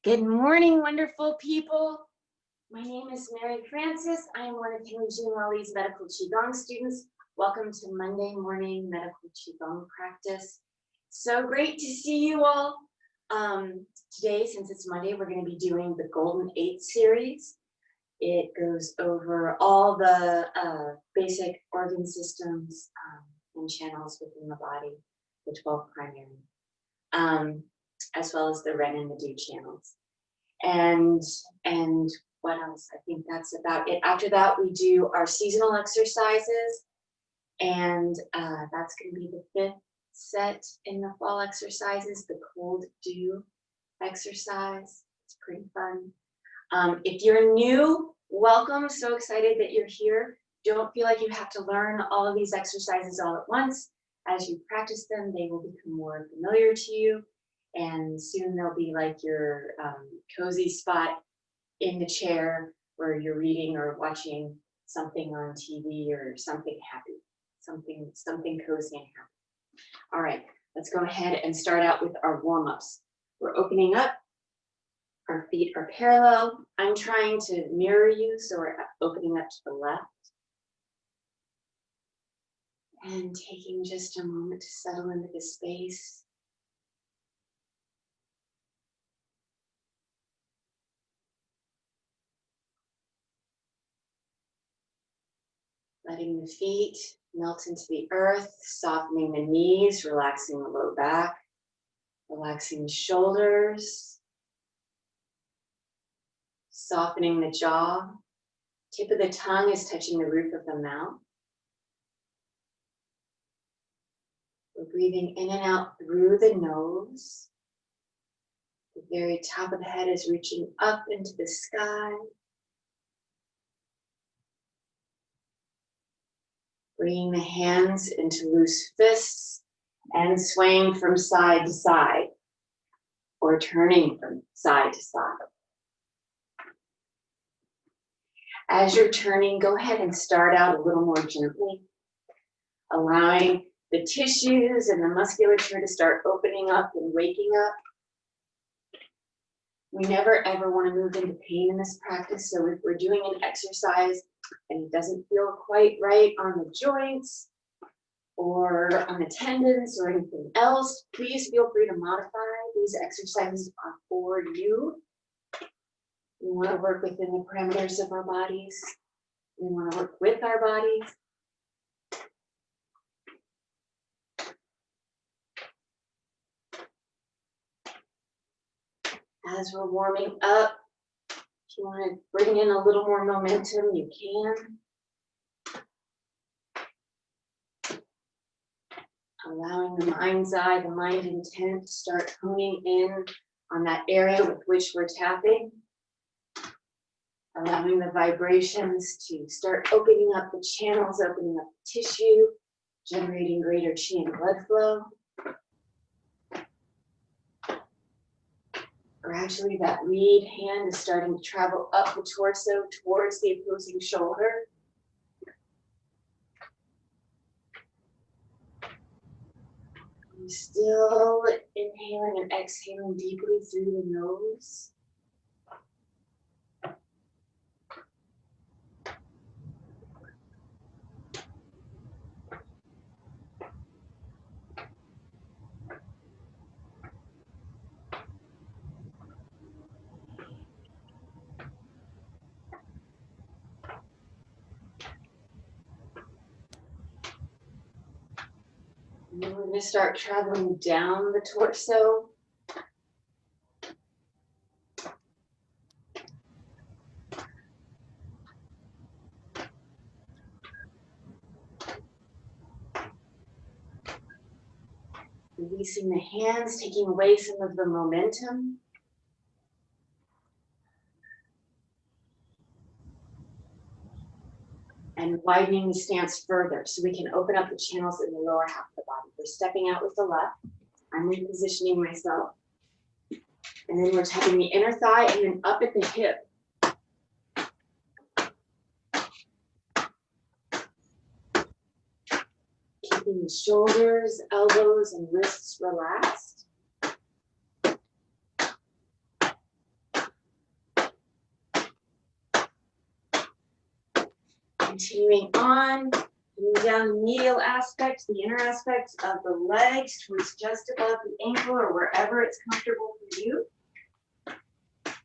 Good morning, wonderful people. My name is Mary Francis. I am one of Henry Jean Wally's medical Qigong students. Welcome to Monday morning medical Qigong practice. So great to see you all. Today, since it's Monday, we're going to be doing the Golden 8 series. It goes over all the basic organ systems and channels within the body, the 12 primary. As well as the Ren and the Du channels. And what else? I think that's about it. After that, we do our seasonal exercises, and that's going to be the 5th set in the fall exercises, the Cold Dew exercise. It's pretty fun. If you're new, welcome. So excited that you're here. Don't feel like you have to learn all of these exercises all at once. As you practice them, they will become more familiar to you. And soon they'll be like your cozy spot in the chair where you're reading or watching something on TV or something happy, something cozy and happy. All right, let's go ahead and start out with our warm-ups. We're opening up, our feet are parallel. I'm trying to mirror you, so we're opening up to the left. And taking just a moment to settle into the space. Letting the feet melt into the earth, softening the knees, relaxing the low back, relaxing the shoulders, softening the jaw. Tip of the tongue is touching the roof of the mouth. We're breathing in and out through the nose. The very top of the head is reaching up into the sky. Bringing the hands into loose fists and swaying from side to side or turning from side to side. As you're turning, go ahead and start out a little more gently, allowing the tissues and the musculature to start opening up and waking up. We never ever want to move into pain in this practice, so if we're doing an exercise and it doesn't feel quite right on the joints or on the tendons or anything else, please feel free to modify. These exercises are for you. We want to work within the parameters of our bodies. We want to work with our bodies. As we're warming up, if you want to bring in a little more momentum, you can. Allowing the mind's eye, the mind intent to start honing in on that area with which we're tapping. Allowing the vibrations to start opening up the channels, opening up the tissue, generating greater chi and blood flow. Gradually, that lead hand is starting to travel up the torso towards the opposing shoulder. Still inhaling and exhaling deeply through the nose. And then we're going to start traveling down the torso. Releasing the hands, taking away some of the momentum. And widening the stance further so we can open up the channels in the lower half of the body. We're stepping out with the left. I'm repositioning myself. And then we're tapping the inner thigh and then up at the hip. Keeping the shoulders, elbows, and wrists relaxed. Continuing on, moving down the medial aspect, the inner aspect of the legs towards just above the ankle or wherever it's comfortable for you.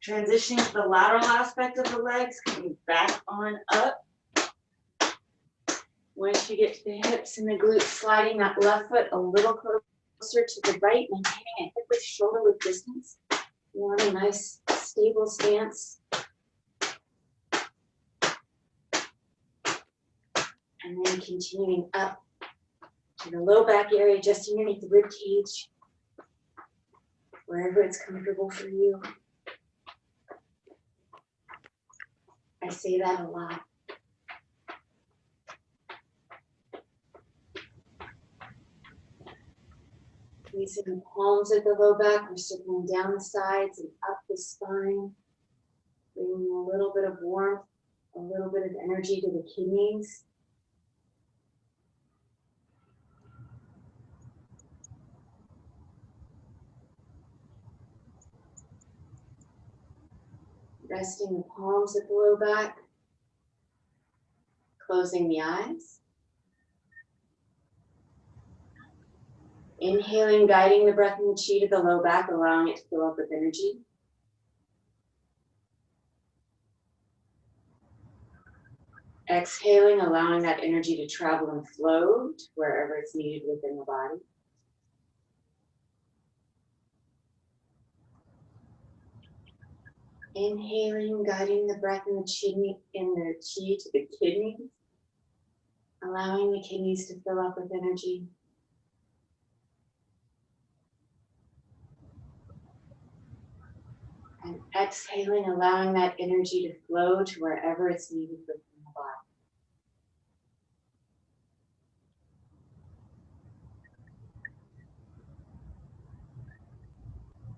Transitioning to the lateral aspect of the legs, coming back on up. Once you get to the hips and the glutes, sliding that left foot a little closer to the right, maintaining a hip width shoulder width distance. You want a nice stable stance. And then continuing up to the low back area, just underneath the rib cage, wherever it's comfortable for you. I say that a lot. Placing the palms at the low back, we're circling down the sides and up the spine, bringing a little bit of warmth, a little bit of energy to the kidneys. Resting the palms at the low back, closing the eyes. Inhaling, guiding the breath and the chi to the low back, allowing it to fill up with energy. Exhaling, allowing that energy to travel and flow to wherever it's needed within the body. Inhaling, guiding the breath and the chi to the kidneys, allowing the kidneys to fill up with energy. And exhaling, allowing that energy to flow to wherever it's needed within the body.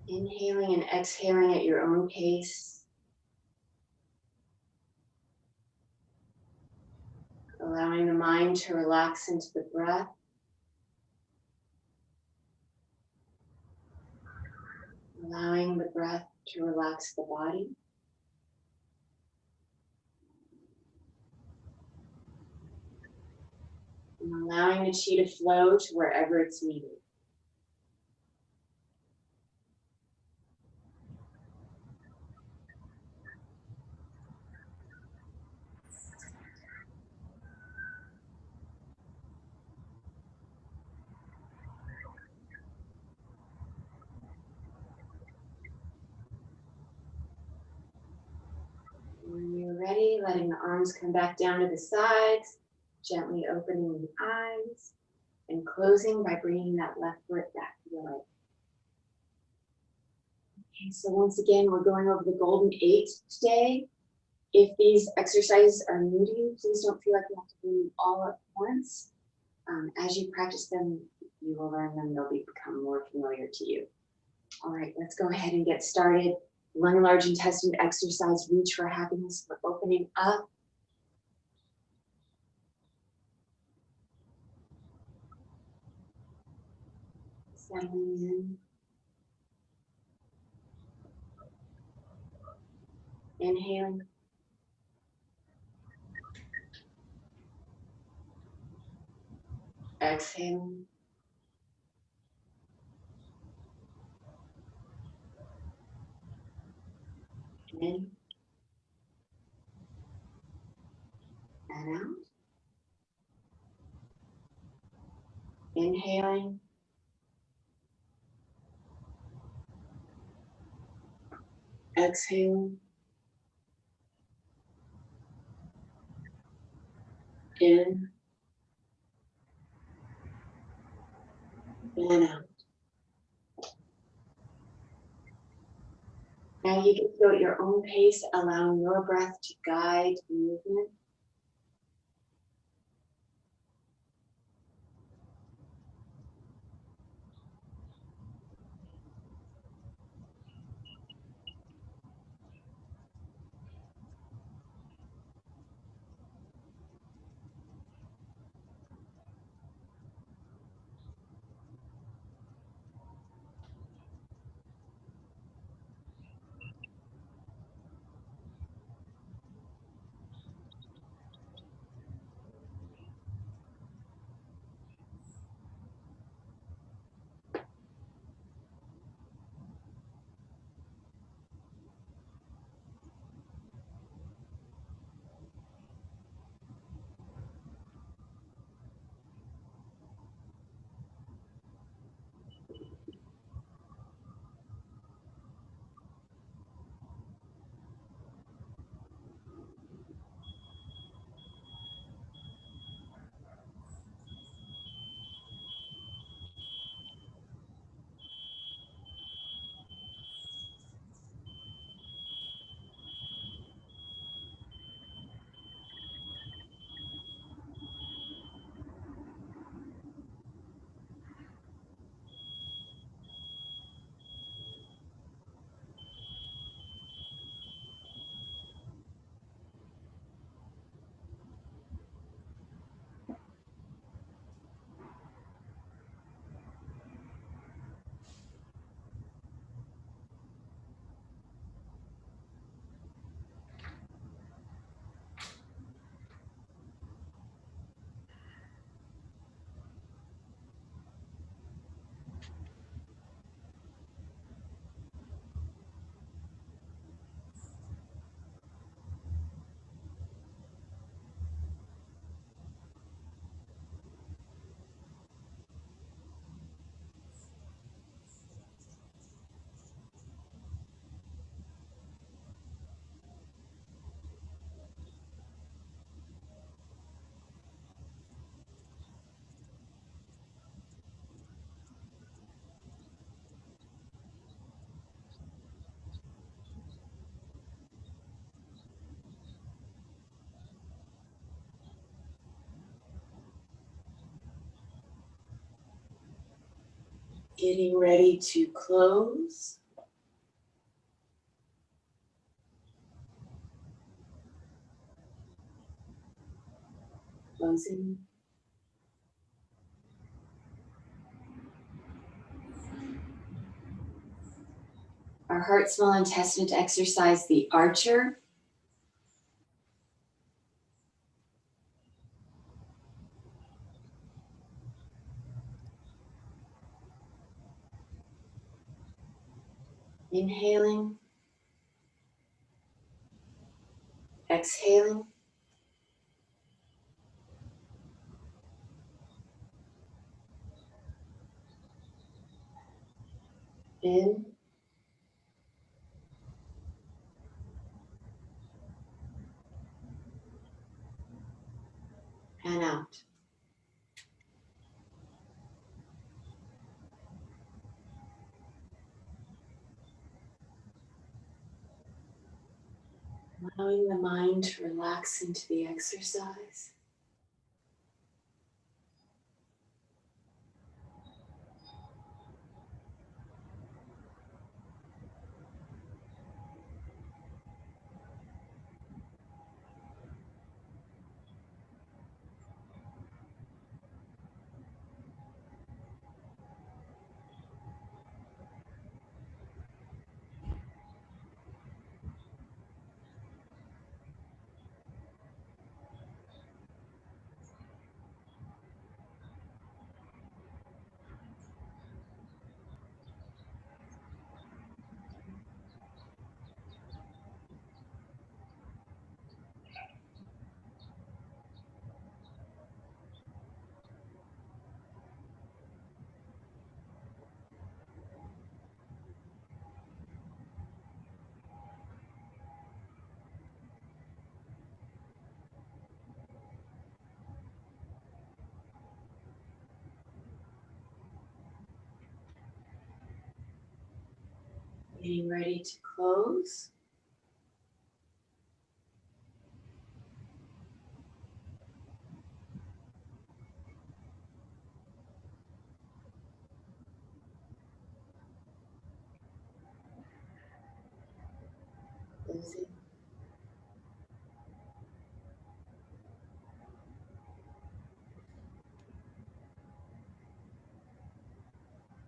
Inhaling and exhaling at your own pace. Allowing the mind to relax into the breath. Allowing the breath to relax the body. And allowing the chi to flow to wherever it's needed. When you're ready, letting the arms come back down to the sides, gently opening the eyes and closing by bringing that left foot back to the right. Okay, so once again, we're going over the Golden 8 today. If these exercises are new to you, please don't feel like you have to do them all at once. As you practice them, you will learn them. They'll become more familiar to you. All right, let's go ahead and get started. Lung and large intestine exercise, reach for happiness. We're opening up. Settling in. Inhaling. Exhaling. In. And out. Inhaling. Exhaling. In. And out. Now you can go at your own pace, allowing your breath to guide the movement. Getting ready to close. Closing. Our heart, small intestine to exercise the archer. Inhaling. Exhaling. In and out. Allowing the mind to relax into the exercise. Getting ready to close. Closing.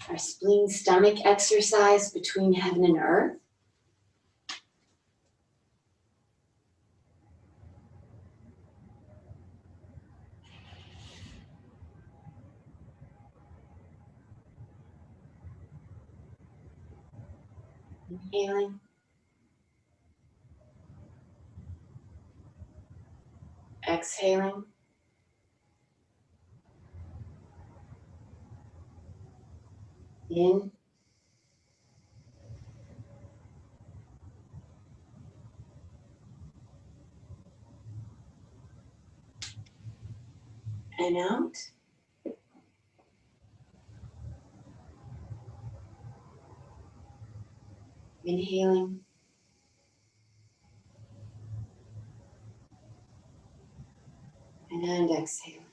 Our spleen stomach exercise between heaven and earth. Inhaling. Exhaling. In and out. Inhaling. And exhaling.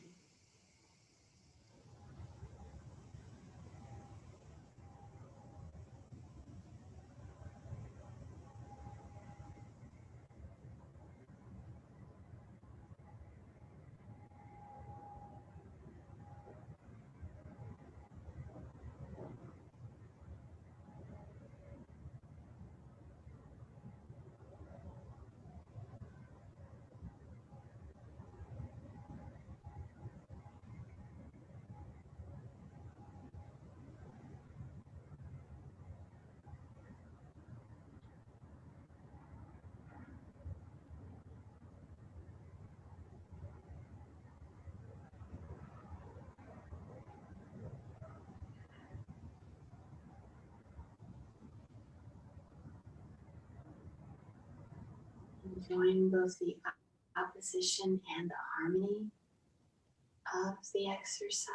Enjoying both the opposition and the harmony of the exercise.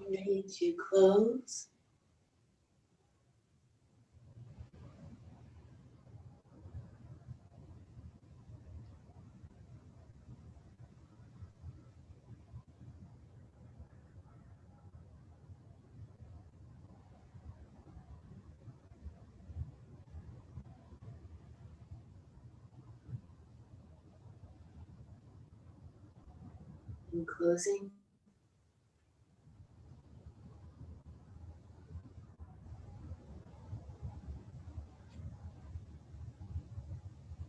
Ready to close. In closing,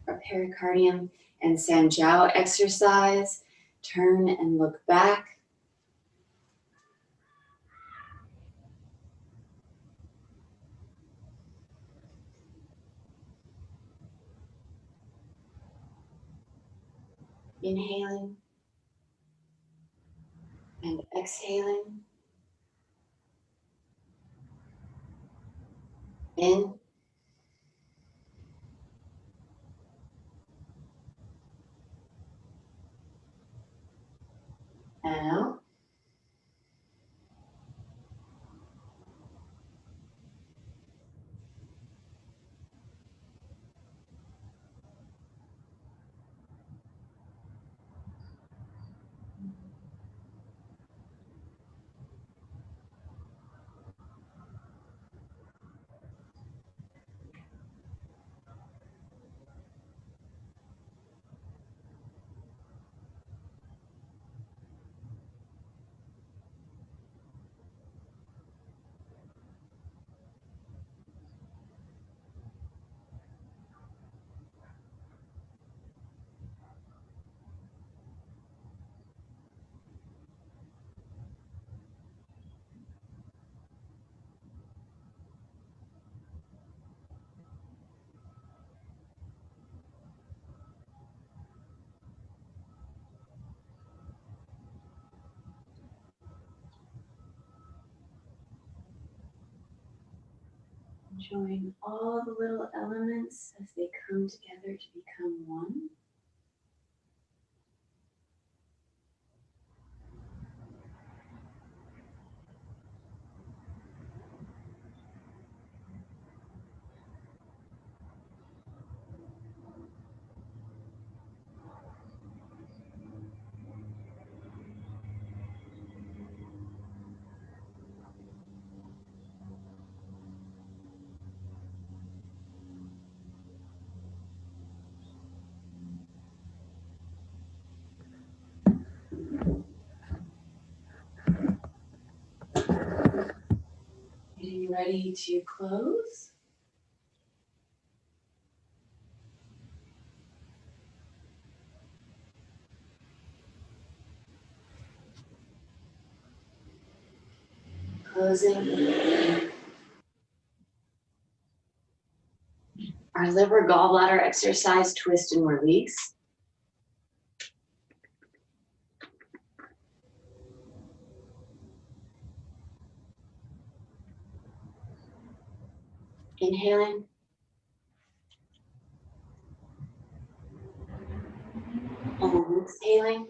our pericardium and Sanjiao exercise. Turn and look back. Inhaling and exhaling. In and out. Enjoying all the little elements as they come together to become one. Getting ready to close. Closing. Our liver gallbladder exercise, twist and release. Inhaling and exhaling.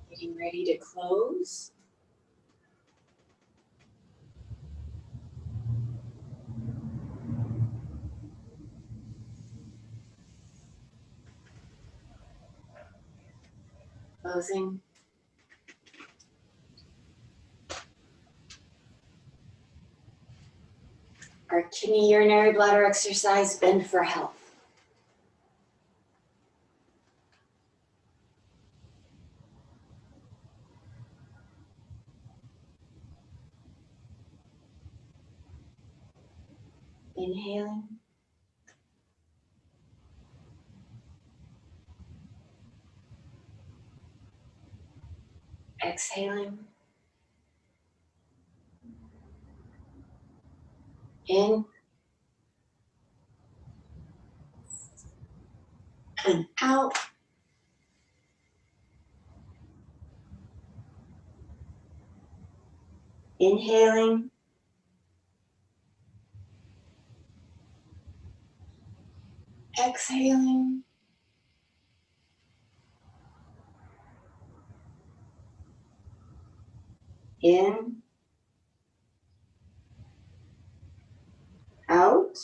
Getting ready to close. Closing. Our kidney urinary bladder exercise, bend for health. Inhaling. Exhaling. In and out. Inhaling. Exhaling. In. Out.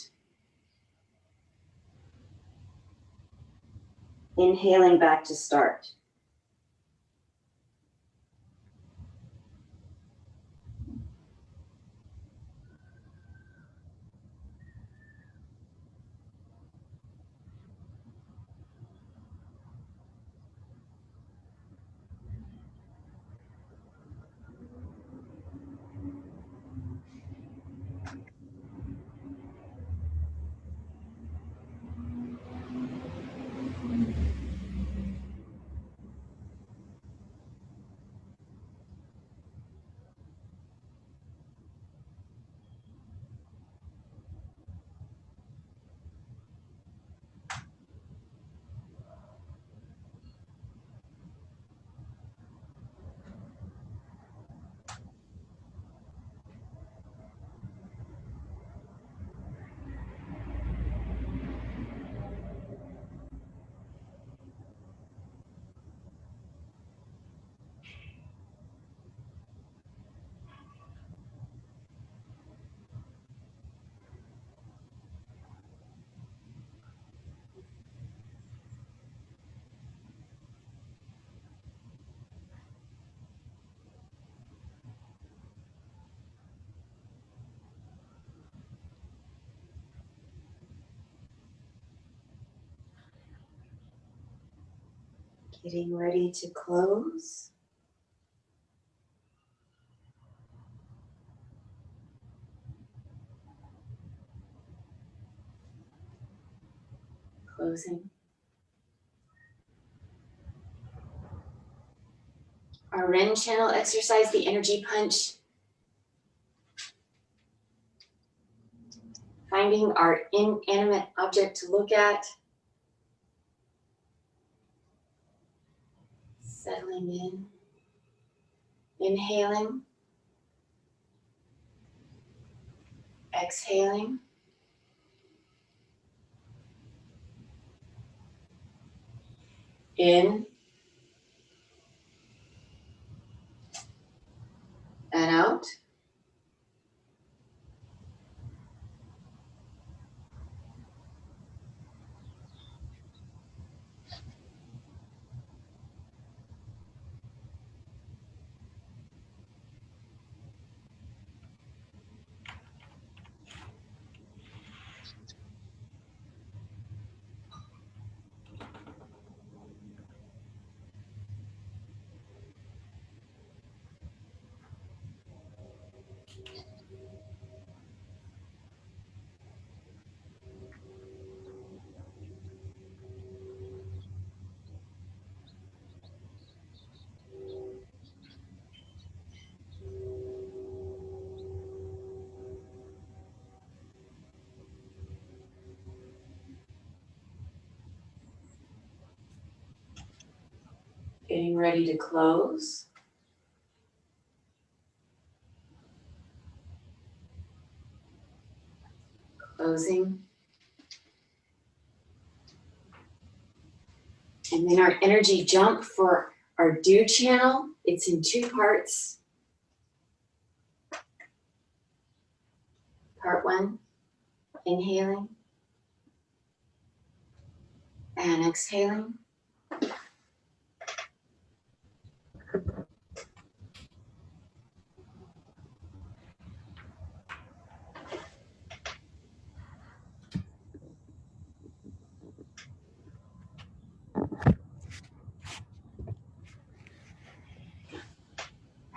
Inhaling back to start. Getting ready to close. Closing. Our Ren channel exercise, the energy punch. Finding our inanimate object to look at. Settling in. Inhaling. Exhaling. In and out. Getting ready to close. Closing. And then our energy jump for our do channel. It's in two parts. Part one, inhaling and exhaling.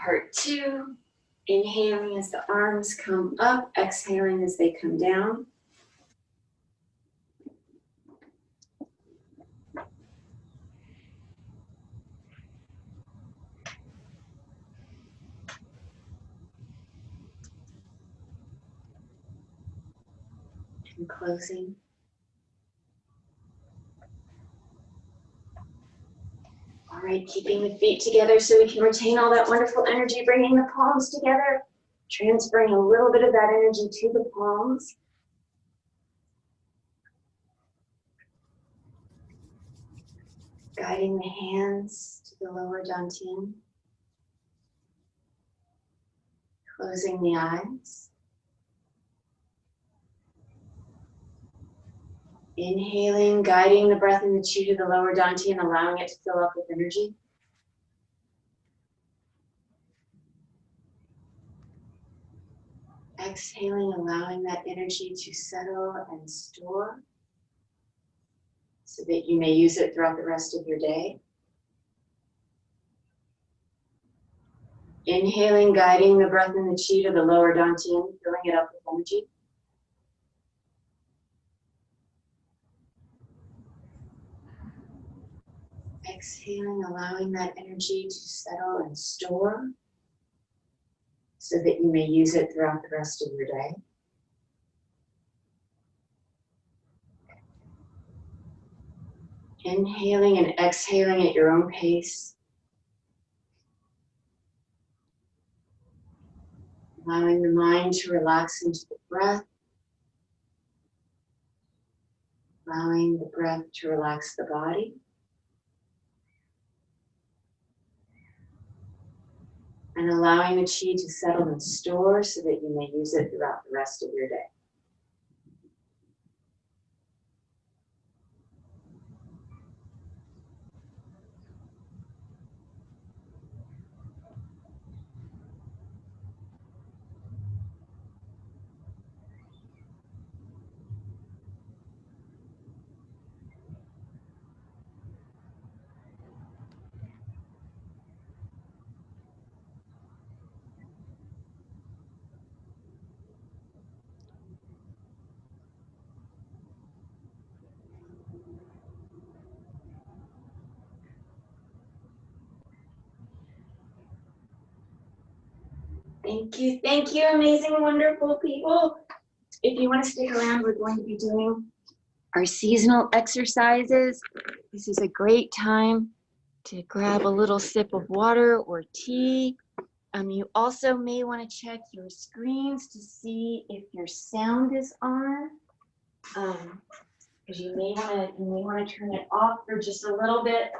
Part 2, inhaling as the arms come up, exhaling as they come down. And closing. All right, keeping the feet together so we can retain all that wonderful energy, bringing the palms together, transferring a little bit of that energy to the palms. Guiding the hands to the lower dantian. Closing the eyes. Inhaling, guiding the breath in the chi to the lower dantian, allowing it to fill up with energy. Exhaling, allowing that energy to settle and store so that you may use it throughout the rest of your day. Inhaling, guiding the breath in the chi to the lower dantian, filling it up with energy. Exhaling, allowing that energy to settle and store so that you may use it throughout the rest of your day. Inhaling and exhaling at your own pace. Allowing the mind to relax into the breath. Allowing the breath to relax the body. And allowing the chi to settle and store so that you may use it throughout the rest of your day. Thank you, amazing, wonderful people. If you want to stick around, we're going to be doing our seasonal exercises. This is a great time to grab a little sip of water or tea. You also may want to check your screens to see if your sound is on, because you may want to turn it off for just a little bit.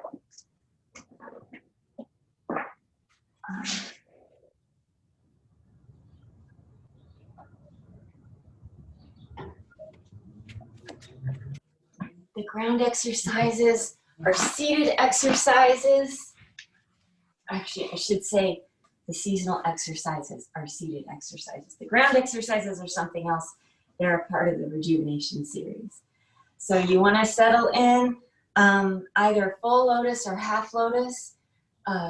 The ground exercises are seated exercises. Actually, I should say the seasonal exercises are seated exercises. The ground exercises are something else. They're a part of the rejuvenation series. So you want to settle in either full lotus or half lotus,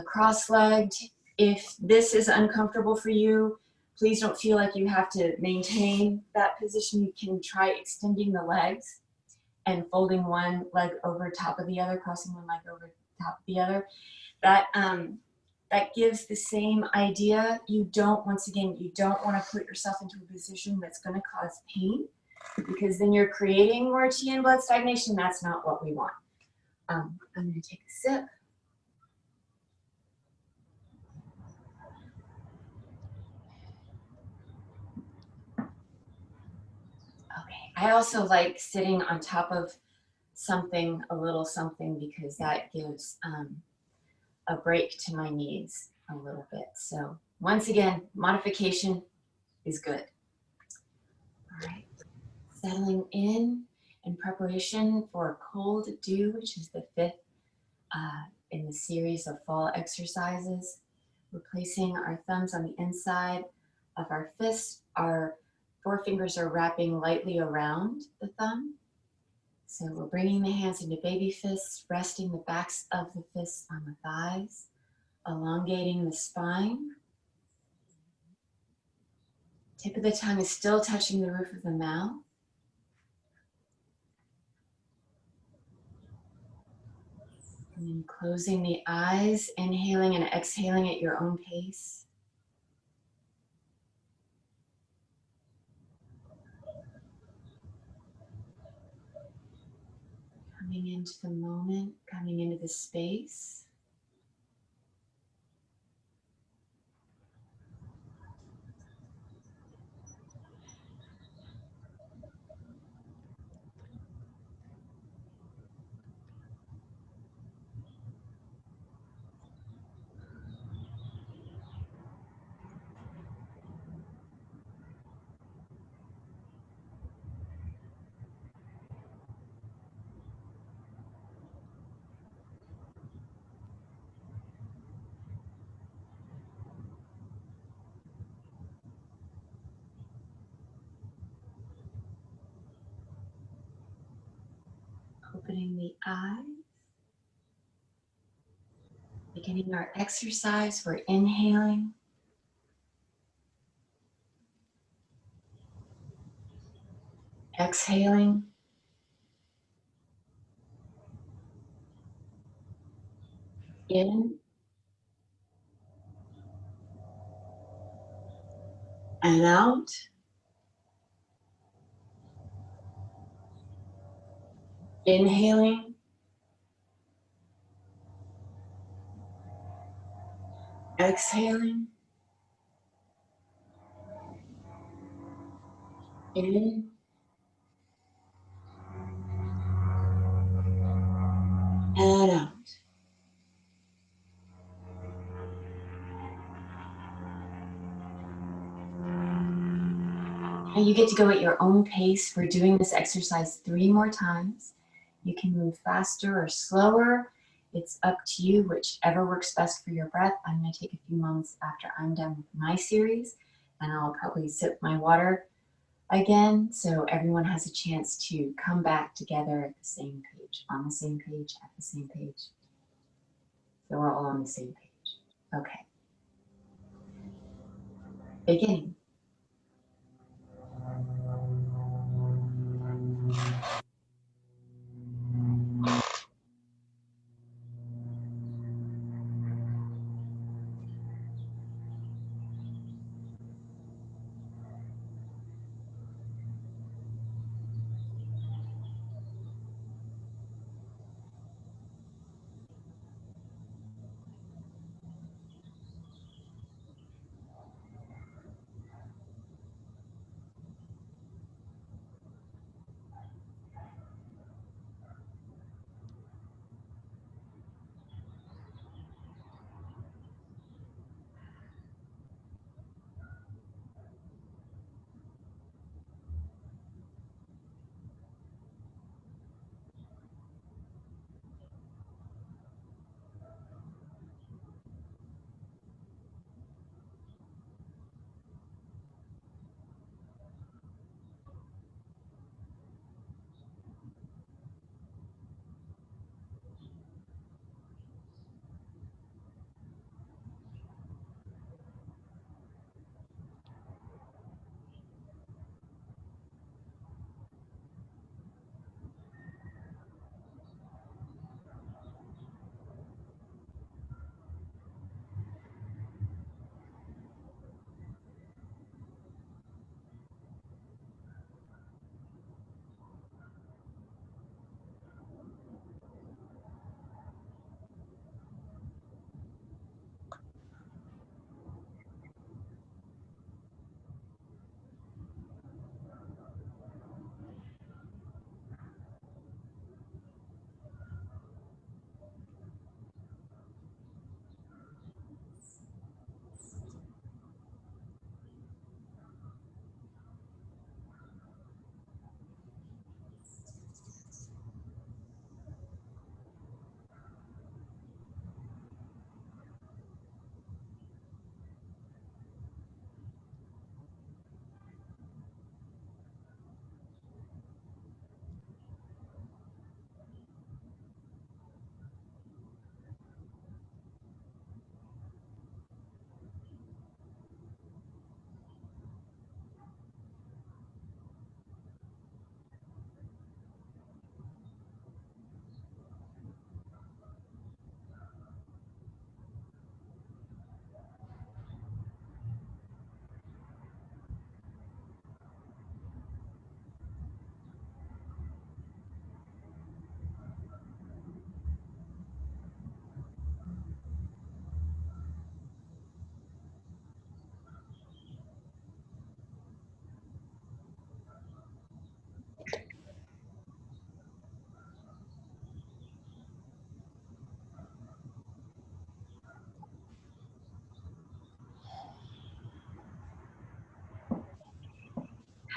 cross-legged. If this is uncomfortable for you, please don't feel like you have to maintain that position. You can try extending the legs and folding one leg over top of the other, crossing one leg over top of the other. That gives the same idea. You don't want to put yourself into a position that's going to cause pain, because then you're creating more chi and blood stagnation. That's not what we want. I'm going to take a sip. Okay, I also like sitting on top of something, a little something, because that gives a break to my knees a little bit. So once again, modification is good. All right, settling in preparation for cold dew, which is the 5th in the series of fall exercises. We're placing our thumbs on the inside of our fists. Our forefingers are wrapping lightly around the thumb. So we're bringing the hands into baby fists, resting the backs of the fists on the thighs, elongating the spine. Tip of the tongue is still touching the roof of the mouth. And then closing the eyes, inhaling and exhaling at your own pace. Coming into the moment, coming into the space. Opening the eyes. Beginning our exercise, we're inhaling. Exhaling. In and out. Inhaling. Exhaling. In and out. Now you get to go at your own pace. We're doing this exercise 3 more times. You can move faster or slower. It's up to you, whichever works best for your breath. I'm going to take a few moments after I'm done with my series, and I'll probably sip my water again, so everyone has a chance to come back together at the same page, on the same page, at the same page. So we're all on the same page. Okay. Beginning.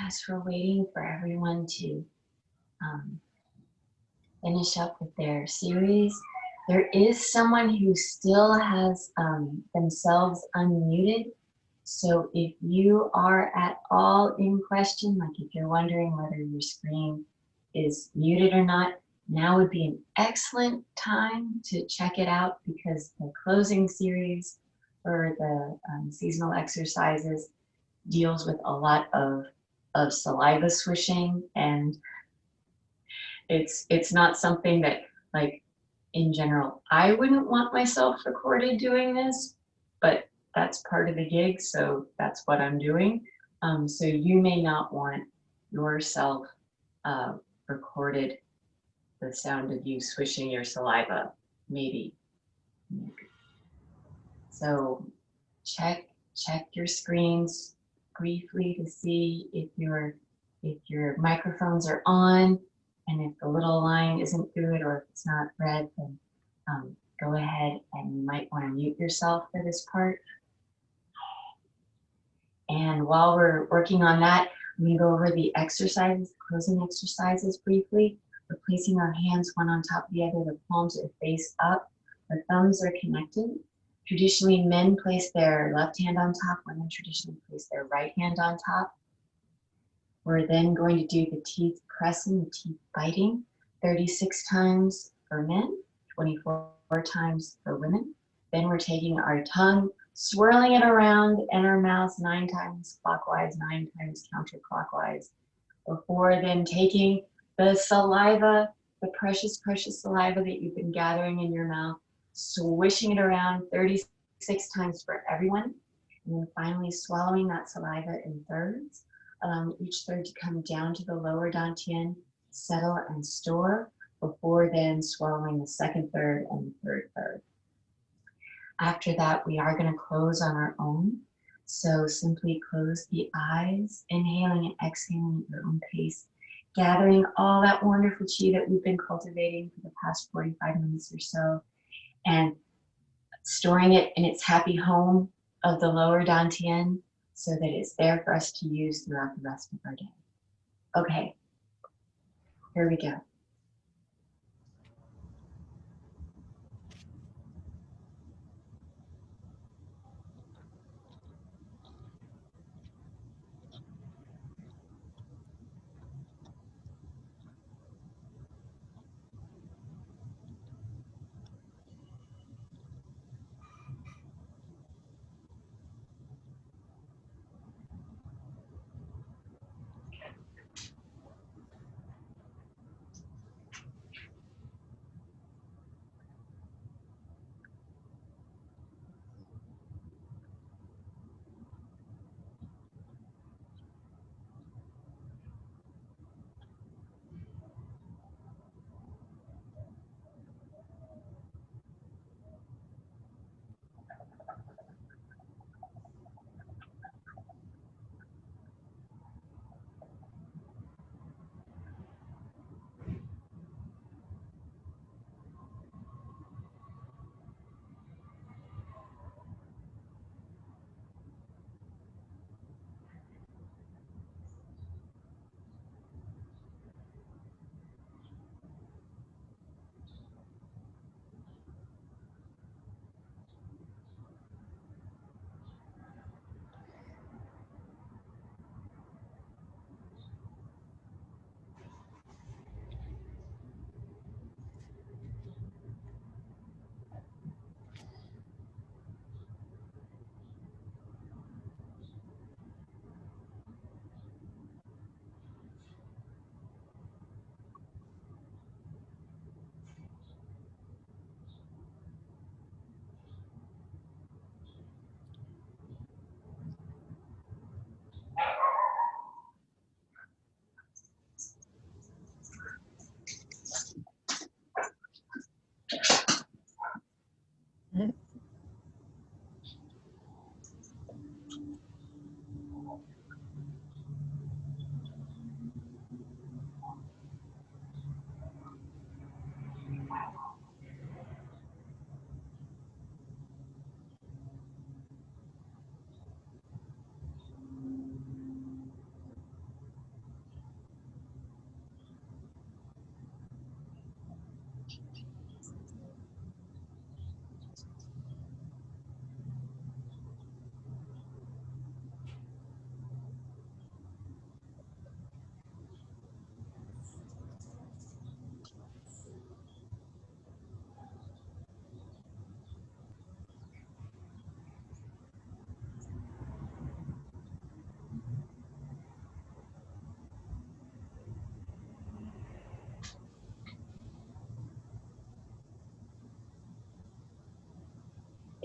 as we're waiting for everyone to finish up with their series, there is someone who still has themselves unmuted. So if you are at all in question, like if you're wondering whether your screen is muted or not, now would be an excellent time to check it out, because the closing series for the seasonal exercises deals with a lot of saliva swishing, and it's not something that, like, in general, I wouldn't want myself recorded doing this, but that's part of the gig, so that's what I'm doing. So you may not want yourself recorded, the sound of you swishing your saliva, maybe. So check your screens briefly to see if your microphones are on, and if the little line isn't good or if it's not red, then go ahead and you might want to mute yourself for this part. And while we're working on that, let me go over the exercises, closing exercises briefly. We're placing our hands one on top of the other, the palms are face up, the thumbs are connected. Traditionally, men place their left hand on top, women traditionally place their right hand on top. We're then going to do the teeth pressing, the teeth biting, 36 times for men, 24 times for women. Then we're taking our tongue, swirling it around in our mouths 9 times clockwise, 9 times counterclockwise. Before then taking the saliva, the precious, precious saliva that you've been gathering in your mouth, swishing it around 36 times for everyone. And then finally swallowing that saliva in thirds. Each third to come down to the lower dantian, settle and store, before then swallowing the second third and the third third. After that, we are going to close on our own. So simply close the eyes, inhaling and exhaling at your own pace, gathering all that wonderful chi that we've been cultivating for the past 45 minutes or so, and storing it in its happy home of the lower dantian so that it's there for us to use throughout the rest of our day. Okay, here we go.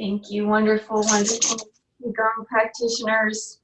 Thank you, wonderful, wonderful Qigong practitioners.